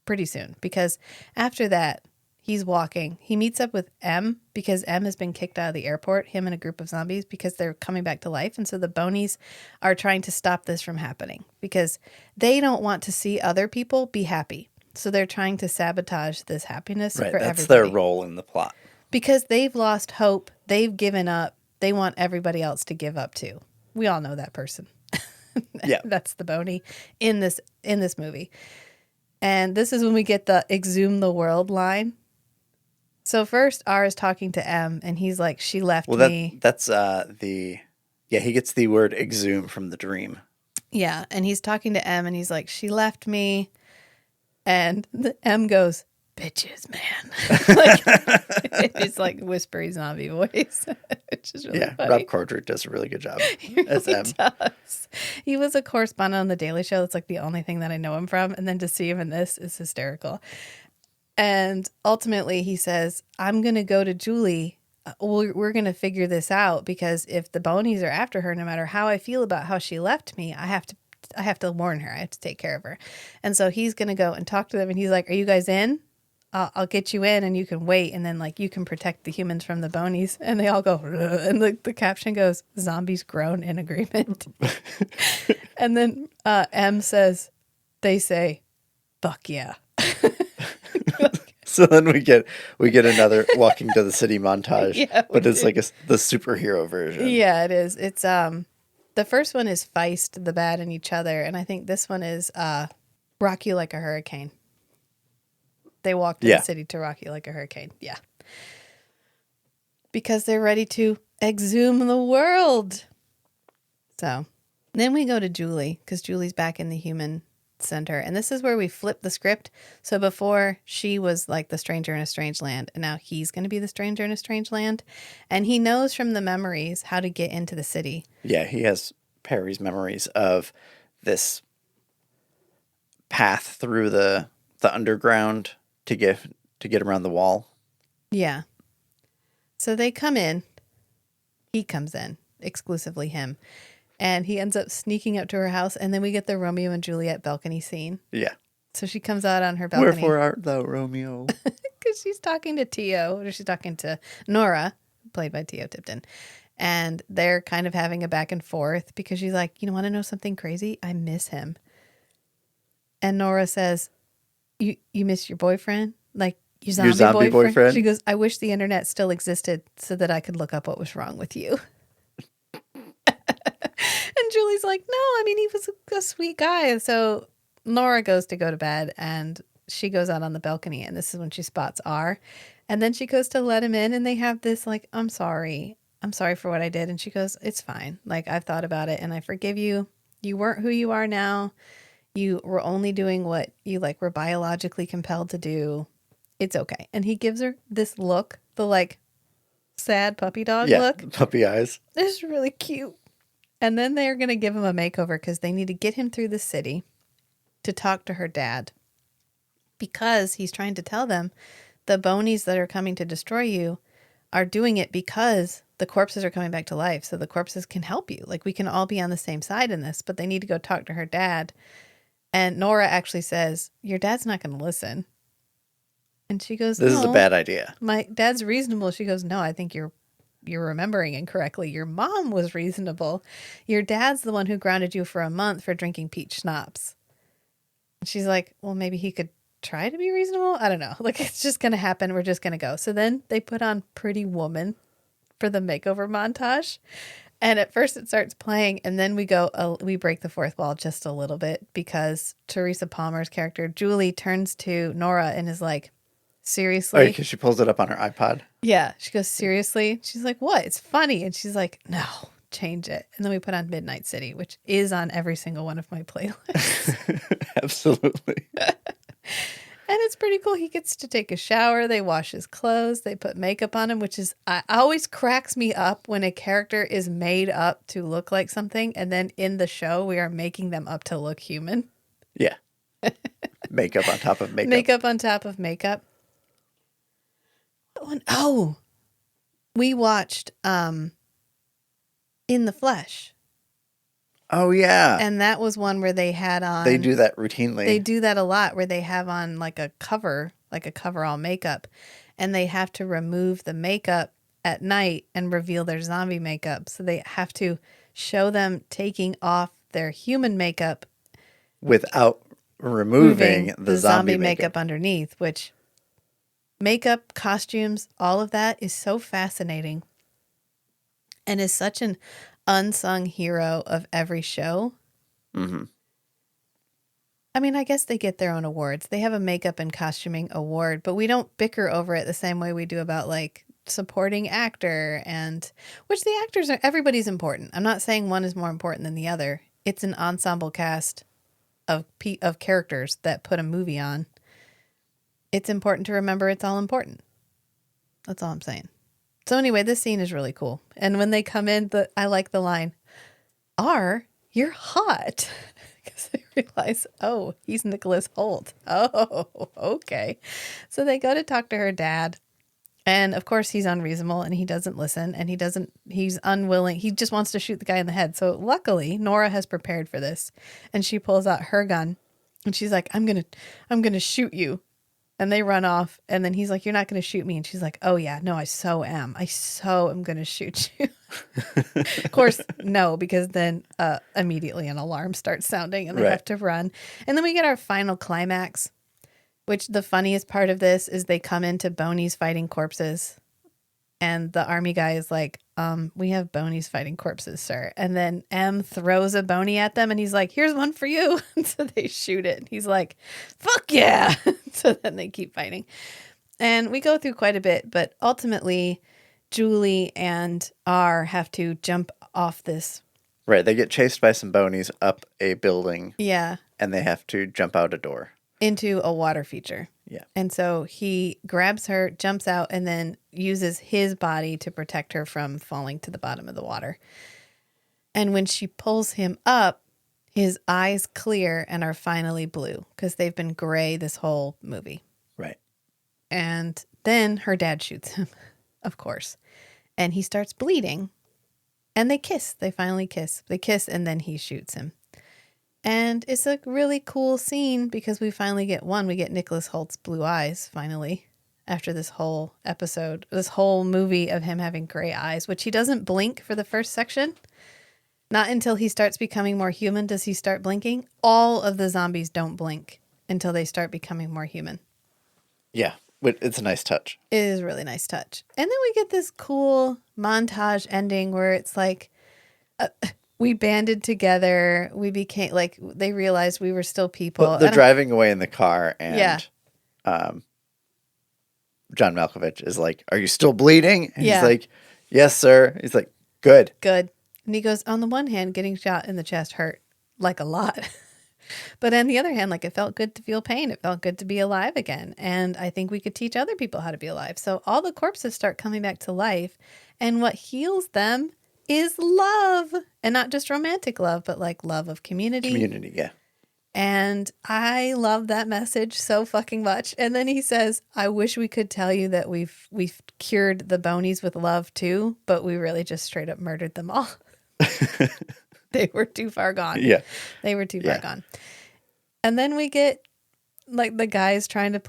pretty soon, because after that, he's walking. He meets up with M because M has been kicked out of the airport, him and a group of zombies, because they're coming back to life. And so the Bonies are trying to stop this from happening because they don't want to see other people be happy. So they're trying to sabotage this happiness for everybody. That's their role in the plot. Because they've lost hope. They've given up. They want everybody else to give up too. We all know that person. Yeah. That's the Bonie in this movie. And this is when we get the exhume the world line. So first R is talking to M and he's like, she left me. That's he gets the word exhume from the dream. Yeah. And he's talking to M and he's like, she left me. And the M goes, bitches, man. It's like whispery zombie voice, which is really funny. Rob Corddry does a really good job as He M. does. He was a correspondent on The Daily Show. That's like the only thing that I know him from. And then to see him in this is hysterical. And ultimately he says, I'm going to go to Julie. We're going to figure this out, because if the Bonies are after her, no matter how I feel about how she left me, I have to warn her. I have to take care of her. And so he's going to go and talk to them. And he's like, are you guys in? I'll get you in and you can wait. And then like you can protect the humans from the Bonies. And they all go, ugh. And the caption goes, zombies groan in agreement. And then M says, they say, fuck yeah. So then we get another walking to the city montage, Yeah, but it's like the superhero version. Yeah, it is. It's the first one is Feist, the bad in each other, and I think this one is Rock You Like a Hurricane. They walk to the city to rock you like a hurricane. Yeah. Because they're ready to exhume the world. So then we go to Julie, because Julie's back in the human center. And this is where we flip the script. So before she was like the stranger in a strange land, and now he's going to be the stranger in a strange land. And he knows from the memories how to get into the city. Yeah, he has Perry's memories of this path through the underground to get around the wall. Yeah. So they come in. He comes in, exclusively him. And he ends up sneaking up to her house. And then we get the Romeo and Juliet balcony scene. Yeah. So she comes out on her balcony. Wherefore art thou, Romeo? Because she's talking to Tio, or she's talking to Nora, played by Tio Tipton. And they're kind of having a back and forth because she's like, want to know something crazy? I miss him. And Nora says, you miss your boyfriend? Like, your zombie boyfriend? She goes, I wish the internet still existed so that I could look up what was wrong with you. And Julie's like, no, I mean, he was a sweet guy. So Nora goes to bed, and she goes out on the balcony, and this is when she spots R. And then she goes to let him in, and they have this like, I'm sorry for what I did. And she goes, it's fine. Like, I've thought about it and I forgive you. You weren't who you are now. You were only doing what you like were biologically compelled to do. It's okay. And he gives her this look, the like sad puppy dog look. Puppy eyes. It's really cute. And then they're going to give him a makeover because they need to get him through the city to talk to her dad. Because he's trying to tell them the Bonies that are coming to destroy you are doing it because the corpses are coming back to life. So the corpses can help you. Like, we can all be on the same side in this, but they need to go talk to her dad. And Nora actually says, your dad's not going to listen. And she goes, This is a bad idea. My dad's reasonable. She goes, no, I think you're remembering incorrectly. Your mom was reasonable. Your dad's the one who grounded you for a month for drinking peach schnapps. And she's like, well, maybe he could try to be reasonable. I don't know. Like, it's just going to happen. We're just going to go. So then they put on Pretty Woman for the makeover montage. And at first it starts playing, and then we break the fourth wall just a little bit because Teresa Palmer's character, Julie, turns to Nora and is like, seriously? Oh, because she pulls it up on her iPod? Yeah. She goes, seriously? She's like, what? It's funny. And she's like, no, change it. And then we put on Midnight City, which is on every single one of my playlists. Absolutely. And it's pretty cool. He gets to take a shower. They wash his clothes. They put makeup on him, which is always cracks me up when a character is made up to look like something. And then in the show, we are making them up to look human. Yeah. Makeup on top of makeup. Makeup on top of makeup. Oh, we watched In the Flesh. Oh, yeah. And that was one where they had on... They do that routinely. They do that a lot where they have on like a coverall makeup, and they have to remove the makeup at night and reveal their zombie makeup. So they have to show them taking off their human makeup without removing the zombie makeup underneath, which makeup, costumes, all of that is so fascinating and is such an unsung hero of every show. Mm-hmm. I mean, I guess they get their own awards. They have a makeup and costuming award, but we don't bicker over it the same way we do about like supporting actor, and which the actors are, everybody's important. I'm not saying one is more important than the other. It's an ensemble cast of characters that put a movie on. It's important to remember it's all important. That's all I'm saying. So anyway, this scene is really cool. And when they come in, I like the line, you're hot. Because they realize, oh, he's Nicholas Hoult. Oh, okay. So they go to talk to her dad. And of course he's unreasonable and he doesn't listen and he's unwilling. He just wants to shoot the guy in the head. So luckily Nora has prepared for this and she pulls out her gun and she's like, I'm going to shoot you. And they run off and then he's like, you're not going to shoot me. And she's like, oh yeah, no, I so am going to shoot you. Of course, no, because then immediately an alarm starts sounding and they have to run. And then we get our final climax, which the funniest part of this is they come into Boney's fighting corpses. And the army guy is like, we have Boney's fighting corpses, sir. And then M throws a Boney at them and he's like, here's one for you. And so they shoot it. And he's like, fuck yeah. So then they keep fighting. And we go through quite a bit, but ultimately Julie and R have to jump off this. Right. They get chased by some Bonies up a building. Yeah. And they have to jump out a door. Into a water feature. Yeah. And so he grabs her, jumps out, and then uses his body to protect her from falling to the bottom of the water. And when she pulls him up, his eyes clear and are finally blue because they've been gray this whole movie. Right. And then her dad shoots him, of course. And he starts bleeding. And they kiss. They finally kiss. They kiss, and then he shoots him. And it's a really cool scene because we finally get we get Nicholas Holt's blue eyes, finally, after this whole episode, this whole movie of him having gray eyes, which he doesn't blink for the first section. Not until he starts becoming more human does he start blinking. All of the zombies don't blink until they start becoming more human. Yeah, it's a nice touch. It is a really nice touch. And then we get this cool montage ending where it's like... we banded together. We became like, they realized we were still people. Well, they're driving away in the car and John Malkovich is like, are you still bleeding? And he's like, yes, sir. He's like, good. Good. And he goes, on the one hand, getting shot in the chest hurt like a lot. But on the other hand, like it felt good to feel pain. It felt good to be alive again. And I think we could teach other people how to be alive. So all the corpses start coming back to life. And what heals them is love, and not just romantic love, but like love of community. Community, yeah. And I love that message so fucking much. And then he says, I wish we could tell you that we've cured the Bonies with love too, but we really just straight up murdered them all. They were too far gone. Yeah. They were too far gone. And then we get like the guys trying to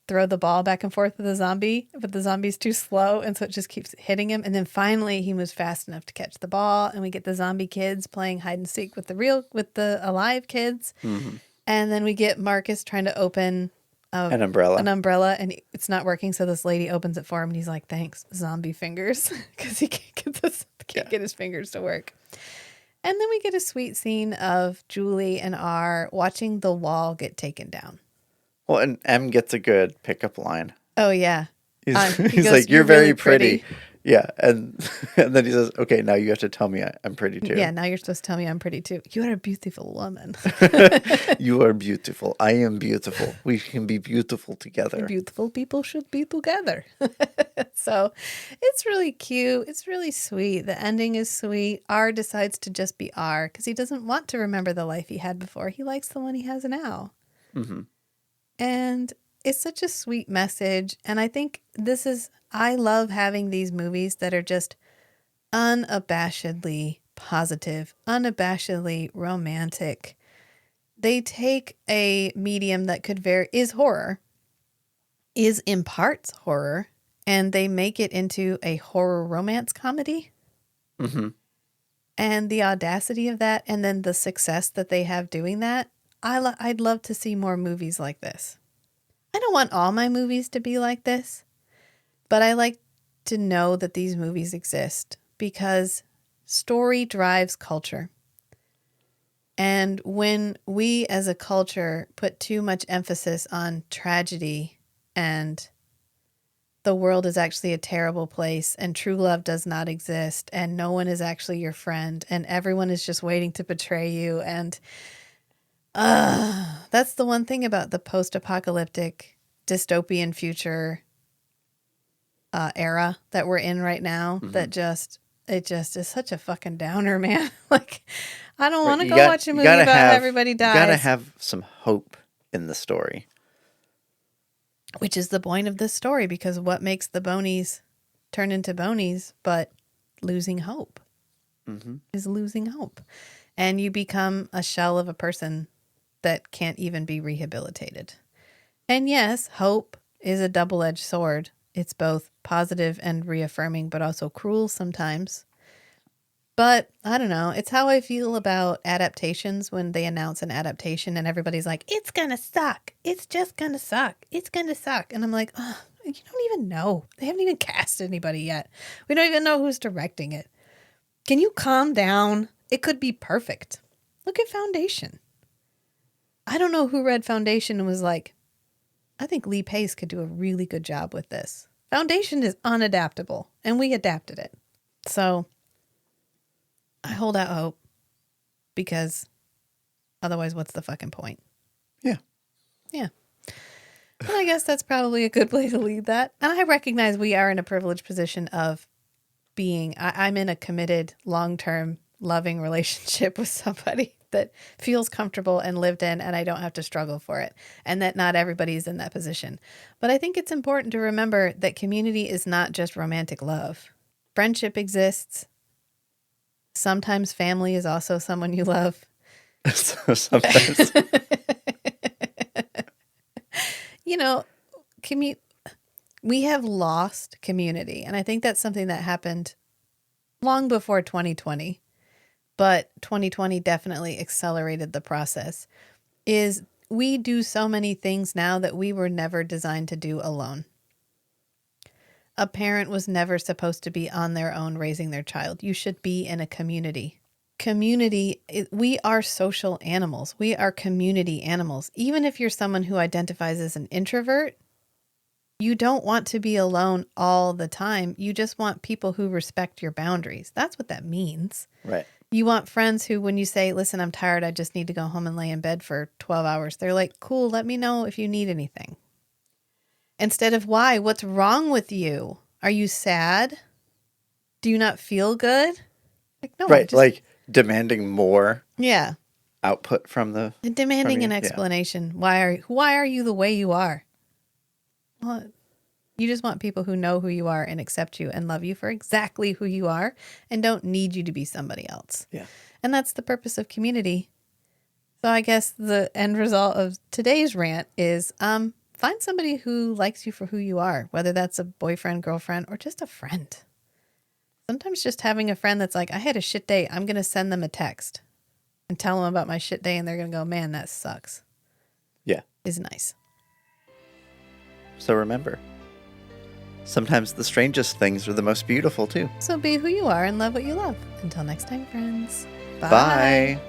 throw the ball back and forth with the zombie, but the zombie's too slow, and so it just keeps hitting him. And then finally he moves fast enough to catch the ball, and we get the zombie kids playing hide and seek with the alive kids. Mm-hmm. And then we get Marcus trying to open an umbrella, and it's not working. So this lady opens it for him, and he's like, "Thanks, zombie fingers," because he can't get his fingers to work. And then we get a sweet scene of Julie and R watching the wall get taken down. Well, and M gets a good pickup line. Oh, yeah. He's like, you're very pretty. Yeah, and and then he says, "Okay, now you have to tell me I'm pretty Yeah, too." now you're supposed to tell me I'm pretty too. You are a beautiful woman. You are beautiful. I am beautiful. We can be beautiful together. Beautiful people should be together. So it's really cute. It's really sweet. The ending is sweet. R decides to just be R because he doesn't want to remember the life he had before. He likes the one he has now. Hmm. And it's such a sweet message. And I think I love having these movies that are just unabashedly positive, unabashedly romantic. They take a medium that is horror, is in parts horror, and they make it into a horror romance comedy. Hmm. And the audacity of that, and then the success that they have doing that, I'd love to see more movies like this. I don't want all my movies to be like this, but I like to know that these movies exist because story drives culture. And when we as a culture put too much emphasis on tragedy and the world is actually a terrible place and true love does not exist and no one is actually your friend and everyone is just waiting to betray you, and that's the one thing about the post-apocalyptic dystopian future era that we're in right now, Hmm. that it just is such a fucking downer, man. Like, I don't want to You go watch a movie about how everybody you gotta dies, have some hope in the story. which is the point of this story, because what makes the bonies turn into bonies but losing hope Hmm. is losing hope. And you become a shell of a person that can't even be rehabilitated. And yes, hope is a double-edged sword. It's both positive and reaffirming, but also cruel sometimes. But I don't know. It's how I feel about adaptations when they announce an adaptation and everybody's like, it's going to suck. It's just going to suck. It's going to suck. And I'm like, oh, you don't even know. They haven't even cast anybody yet. We don't even know who's directing it. Can you calm down? It could be perfect. Look at Foundation. I don't know who read Foundation and was like, I think Lee Pace could do a really good job with this. Foundation is unadaptable, and we adapted it. So I hold out hope, because otherwise, what's the fucking point? Yeah. Yeah. And I guess that's probably a good way to leave that. And I recognize we are in a privileged position of I'm in a committed, long-term, loving relationship with somebody that feels comfortable and lived in, and I don't have to struggle for it, and that not everybody's in that position. But I think it's important to remember that community is not just romantic love. Friendship exists. Sometimes family is also someone you love. So sometimes. You know, we have lost community, and I think that's something that happened long before 2020. But 2020 definitely accelerated the process, is we do so many things now that we were never designed to do alone. A parent was never supposed to be on their own raising their child. You should be in a community. We are social animals. We are community animals. Even if you're someone who identifies as an introvert, you don't want to be alone all the time. You just want people who respect your boundaries. That's what that means. Right. You want friends who, when you say, listen, I'm tired, I just need to go home and lay in bed for 12 hours, they're like, cool, let me know if you need anything. Instead of, why? What's wrong with you? Are you sad? Do you not feel good? Like, no, Right. Like demanding more yeah. output from And demanding an Yeah. explanation. Why are you the way you are? Well, you just want people who know who you are and accept you and love you for exactly who you are and don't need you to be somebody else. Yeah. And that's the purpose of community. So I guess the end result of today's rant is find somebody who likes you for who you are, whether that's a boyfriend, girlfriend, or just a friend. Sometimes just having a friend that's like, I had a shit day, I'm going to send them a text and tell them about my shit day, and they're going to go, man, that sucks. Yeah. Is nice. So remember, sometimes the strangest things are the most beautiful too. So be who you are and love what you love. Until next time, friends. Bye. Bye.